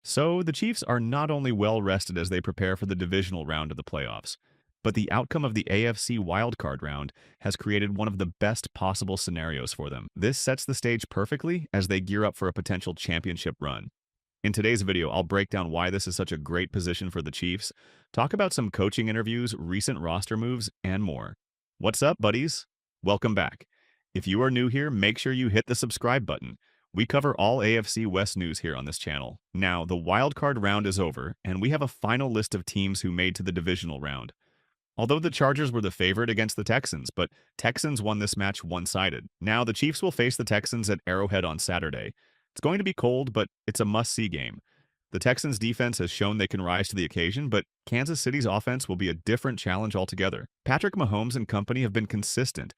So, the Chiefs are not only well rested as they prepare for the divisional round of the playoffs, but the outcome of the AFC wildcard round has created one of the best possible scenarios for them. This sets the stage perfectly as they gear up for a potential championship run. In today's video, I'll break down why this is such a great position for the Chiefs, talk about some coaching interviews, recent roster moves, and more. What's up, buddies? Welcome back. If you are new here, make sure you hit the subscribe button. We cover all AFC West news here on this channel. Now, the wildcard round is over, and we have a final list of teams who made to the divisional round. Although the Chargers were the favorite against the Texans, but Texans won this match one-sided. Now, the Chiefs will face the Texans at Arrowhead on Saturday. It's going to be cold, but it's a must-see game. The Texans' defense has shown they can rise to the occasion, but Kansas City's offense will be a different challenge altogether. Patrick Mahomes and company have been consistent,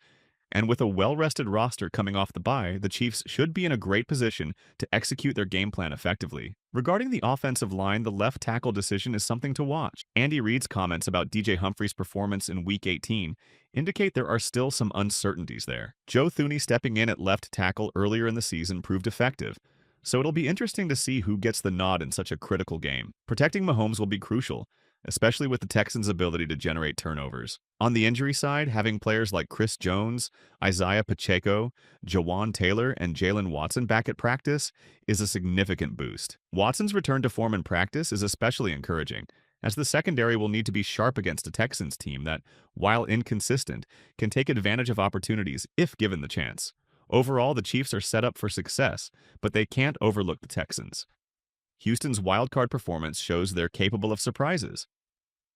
and with a well-rested roster coming off the bye, the Chiefs should be in a great position to execute their game plan effectively. Regarding the offensive line, the left tackle decision is something to watch. Andy Reid's comments about DJ Humphrey's performance in Week 18 indicate there are still some uncertainties there. Joe Thuney stepping in at left tackle earlier in the season proved effective, so it'll be interesting to see who gets the nod in such a critical game. Protecting Mahomes will be crucial, especially with the Texans' ability to generate turnovers. On the injury side, having players like Chris Jones, Isaiah Pacheco, Jawan Taylor, and Jaylen Watson back at practice is a significant boost. Watson's return to form in practice is especially encouraging, as the secondary will need to be sharp against a Texans team that, while inconsistent, can take advantage of opportunities if given the chance. Overall, the Chiefs are set up for success, but they can't overlook the Texans. Houston's wildcard performance shows they're capable of surprises.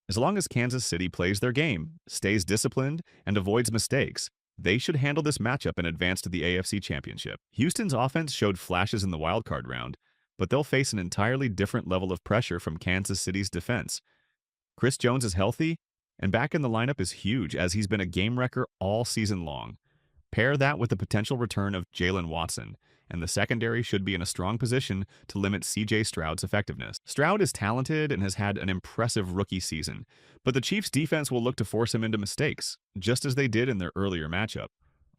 As long as Kansas City plays their game, stays disciplined, and avoids mistakes, they should handle this matchup and advance to the AFC Championship. Houston's offense showed flashes in the wildcard round, but they'll face an entirely different level of pressure from Kansas City's defense. Chris Jones is healthy, and back in the lineup is huge as he's been a game wrecker all season long. Pair that with the potential return of Jaylen Watson, and the secondary should be in a strong position to limit C.J. Stroud's effectiveness. Stroud is talented and has had an impressive rookie season, but the Chiefs' defense will look to force him into mistakes, just as they did in their earlier matchup.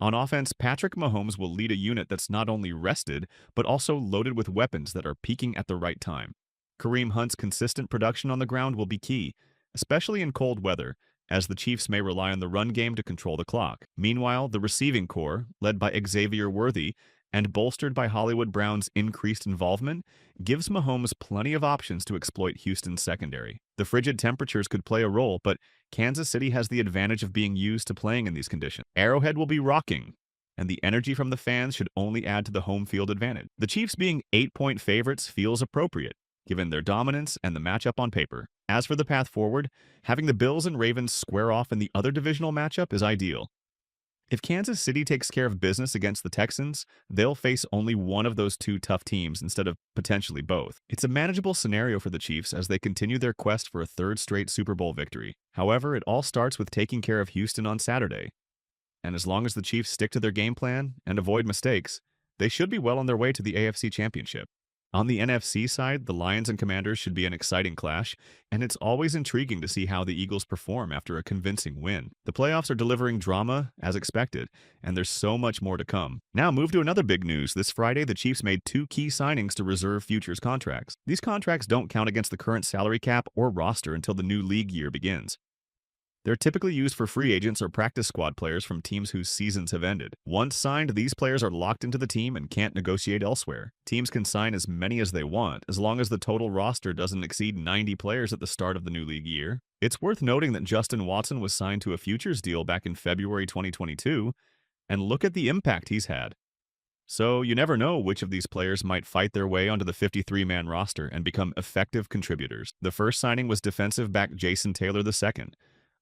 On offense, Patrick Mahomes will lead a unit that's not only rested, but also loaded with weapons that are peaking at the right time. Kareem Hunt's consistent production on the ground will be key, especially in cold weather, as the Chiefs may rely on the run game to control the clock. Meanwhile, the receiving corps, led by Xavier Worthy, and bolstered by Hollywood Brown's increased involvement, gives Mahomes plenty of options to exploit Houston's secondary. The frigid temperatures could play a role, but Kansas City has the advantage of being used to playing in these conditions. Arrowhead will be rocking, and the energy from the fans should only add to the home field advantage. The Chiefs being 8-point favorites feels appropriate, given their dominance and the matchup on paper. As for the path forward, having the Bills and Ravens square off in the other divisional matchup is ideal. If Kansas City takes care of business against the Texans, they'll face only one of those two tough teams instead of potentially both. It's a manageable scenario for the Chiefs as they continue their quest for a third straight Super Bowl victory. However, it all starts with taking care of Houston on Saturday. And as long as the Chiefs stick to their game plan and avoid mistakes, they should be well on their way to the AFC Championship. On the NFC side, the Lions and Commanders should be an exciting clash, and it's always intriguing to see how the Eagles perform after a convincing win. The playoffs are delivering drama, as expected, and there's so much more to come. Now move to another big news. This Friday, the Chiefs made 2 key signings to reserve futures contracts. These contracts don't count against the current salary cap or roster until the new league year begins. They're typically used for free agents or practice squad players from teams whose seasons have ended. Once signed, these players are locked into the team and can't negotiate elsewhere. Teams can sign as many as they want, as long as the total roster doesn't exceed 90 players at the start of the new league year. It's worth noting that Justin Watson was signed to a futures deal back in February 2022, and look at the impact he's had. So you never know which of these players might fight their way onto the 53-man roster and become effective contributors. The first signing was defensive back Jason Taylor II,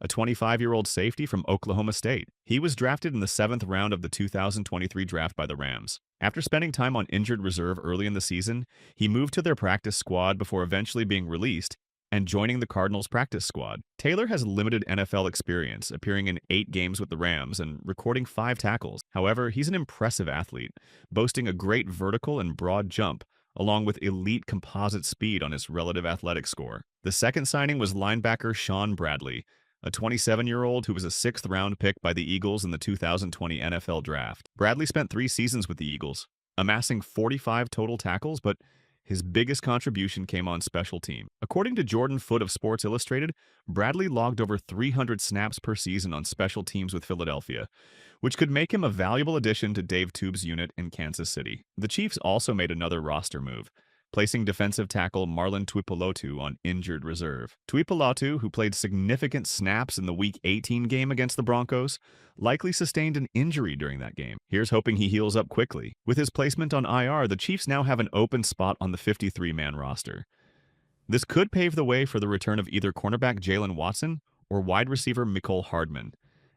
a 25-year-old safety from Oklahoma State. He was drafted in the 7th round of the 2023 draft by the Rams. After spending time on injured reserve early in the season, he moved to their practice squad before eventually being released and joining the Cardinals' practice squad. Taylor has limited NFL experience, appearing in 8 games with the Rams and recording 5 tackles. However, he's an impressive athlete, boasting a great vertical and broad jump, along with elite composite speed on his relative athletic score. The second signing was linebacker Sean Bradley, a 27-year-old who was a 6th-round pick by the Eagles in the 2020 NFL Draft. Bradley spent 3 seasons with the Eagles, amassing 45 total tackles, but His biggest contribution came on special team. According to Jordan Foote of Sports Illustrated, Bradley logged over 300 snaps per season on special teams with Philadelphia, which could make him a valuable addition to Dave Tube's unit in Kansas City. The Chiefs also made another roster move, placing defensive tackle Marlon Tuipulotu on injured reserve. Tuipulotu, who played significant snaps in the Week 18 game against the Broncos, likely sustained an injury during that game. Here's hoping he heals up quickly. With his placement on IR, the Chiefs now have an open spot on the 53-man roster. This could pave the way for the return of either cornerback Jaylen Watson or wide receiver Mecole Hardman,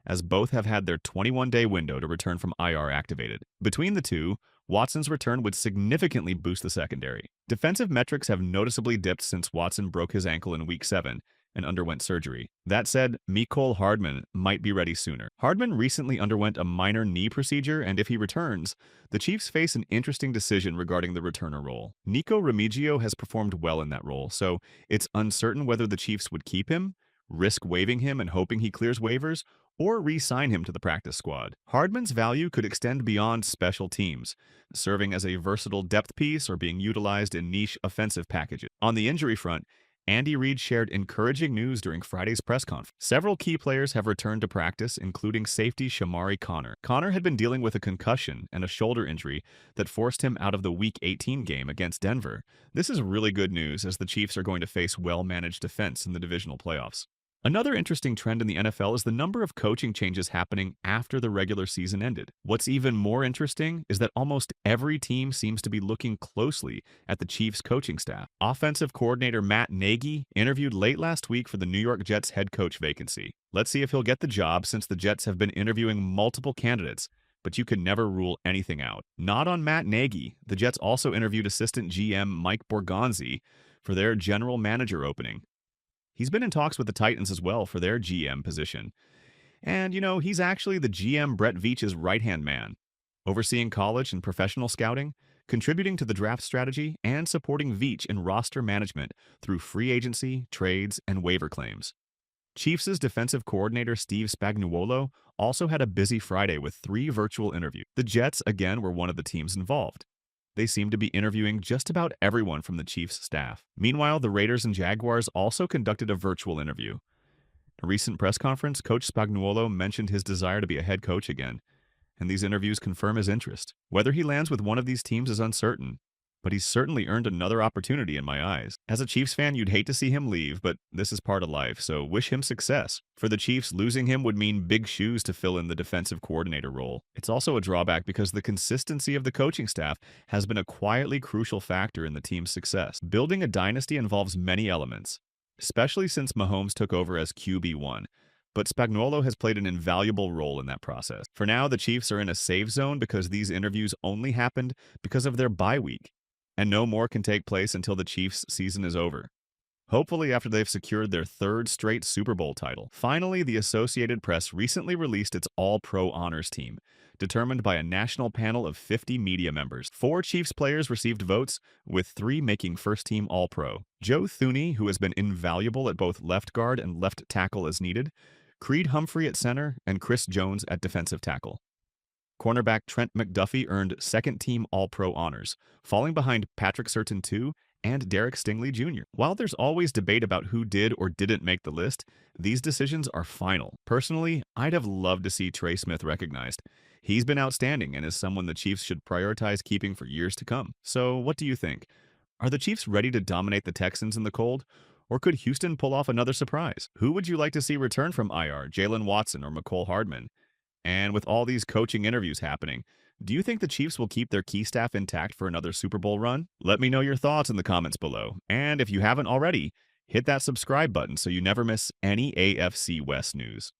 as both have had their 21-day window to return from IR activated. Between the two, Watson's return would significantly boost the secondary. Defensive metrics have noticeably dipped since Watson broke his ankle in Week 7 and underwent surgery. That said, Mecole Hardman might be ready sooner. Hardman recently underwent a minor knee procedure, and if he returns, the Chiefs face an interesting decision regarding the returner role. Nico Remigio has performed well in that role, so it's uncertain whether the Chiefs would keep him, risk waiving him and hoping he clears waivers, or re-sign him to the practice squad. Hardman's value could extend beyond special teams, serving as a versatile depth piece or being utilized in niche offensive packages. On the injury front, Andy Reid shared encouraging news during Friday's press conference. Several key players have returned to practice, including safety Shamari Connor. Connor had been dealing with a concussion and a shoulder injury that forced him out of the Week 18 game against Denver. This is really good news, as the Chiefs are going to face well-managed defense in the divisional playoffs. Another interesting trend in the NFL is the number of coaching changes happening after the regular season ended. What's even more interesting is that almost every team seems to be looking closely at the Chiefs' coaching staff. Offensive coordinator Matt Nagy interviewed late last week for the New York Jets head coach vacancy. Let's see if he'll get the job, since the Jets have been interviewing multiple candidates, but you can never rule anything out. Not on Matt Nagy, the Jets also interviewed assistant GM Mike Borgonzi for their general manager opening. He's been in talks with the Titans as well for their GM position. And, he's actually the GM Brett Veach's right-hand man, overseeing college and professional scouting, contributing to the draft strategy, and supporting Veach in roster management through free agency, trades, and waiver claims. Chiefs' defensive coordinator Steve Spagnuolo also had a busy Friday with 3 virtual interviews. The Jets, again, were one of the teams involved. They seem to be interviewing just about everyone from the Chiefs' staff. Meanwhile, the Raiders and Jaguars also conducted a virtual interview. In a recent press conference, Coach Spagnuolo mentioned his desire to be a head coach again, and these interviews confirm his interest. Whether he lands with one of these teams is uncertain, but he's certainly earned another opportunity in my eyes. As a Chiefs fan, you'd hate to see him leave, but this is part of life, so wish him success. For the Chiefs, losing him would mean big shoes to fill in the defensive coordinator role. It's also a drawback because the consistency of the coaching staff has been a quietly crucial factor in the team's success. Building a dynasty involves many elements, especially since Mahomes took over as QB1. But Spagnuolo has played an invaluable role in that process. For now, the Chiefs are in a safe zone because these interviews only happened because of their bye week, and no more can take place until the Chiefs' season is over, hopefully after they've secured their 3rd straight Super Bowl title. Finally, the Associated Press recently released its All-Pro Honors team, determined by a national panel of 50 media members. 4 Chiefs players received votes, with 3 making first-team All-Pro. Joe Thuney, who has been invaluable at both left guard and left tackle as needed, Creed Humphrey at center, and Chris Jones at defensive tackle. Cornerback Trent McDuffie earned second-team All-Pro honors, falling behind Patrick Surtain II and Derek Stingley Jr. While there's always debate about who did or didn't make the list, these decisions are final. Personally, I'd have loved to see Trey Smith recognized. He's been outstanding and is someone the Chiefs should prioritize keeping for years to come. So what do you think? Are the Chiefs ready to dominate the Texans in the cold? Or could Houston pull off another surprise? Who would you like to see return from IR, Jaylen Watson or Mecole Hardman? And with all these coaching interviews happening, do you think the Chiefs will keep their key staff intact for another Super Bowl run? Let me know your thoughts in the comments below. And if you haven't already, hit that subscribe button so you never miss any AFC West news.